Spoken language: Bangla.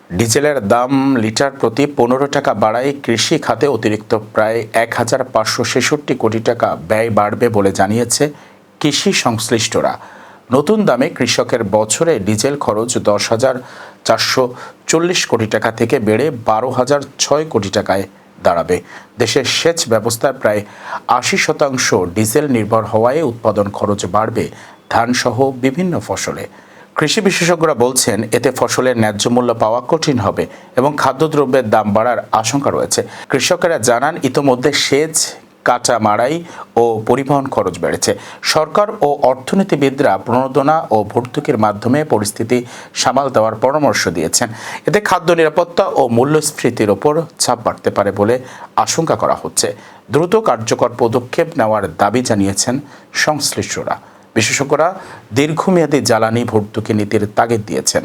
ডিজেলের দাম লিটার প্রতি 15 টাকা বাড়ায় কৃষি খাতে অতিরিক্ত প্রায় 1566 কোটি টাকা ব্যয় বাড়বে বলে জানিয়েছে কৃষি সংশ্লিষ্টরা। নতুন দামে কৃষকের বছরে ডিজেল খরচ 10,440 কোটি টাকা থেকে বেড়ে 12,006 কোটি টাকায় দাঁড়াবে। দেশের সেচ ব্যবস্থার প্রায় 80% ডিজেল নির্ভর হওয়ায় উৎপাদন খরচ বাড়বে ধানসহ বিভিন্ন ফসলে। কৃষি বিশেষজ্ঞরা বলছেন, এতে ফসলের ন্যায্য মূল্য পাওয়া কঠিন হবে এবং খাদ্যদ্রব্যের দাম বাড়ার আশঙ্কা রয়েছে। কৃষকেরা জানান, ইতোমধ্যে সেচ, কাঁচা মাড়াই ও পরিবহন খরচ বেড়েছে। সরকার ও অর্থনীতিবিদরা প্রণোদনা ও ভর্তুকির মাধ্যমে পরিস্থিতি সামাল দেওয়ার পরামর্শ দিয়েছেন। এতে খাদ্য নিরাপত্তা ও মূল্যস্ফীতির ওপর চাপ বাড়তে পারে বলে আশঙ্কা করা হচ্ছে। দ্রুত কার্যকর পদক্ষেপ নেওয়ার দাবি জানিয়েছেন সংশ্লিষ্টরা। বিশেষজ্ঞরা দীর্ঘমেয়াদী জ্বালানি ভর্তুকি নীতির তাগিদ দিয়েছেন।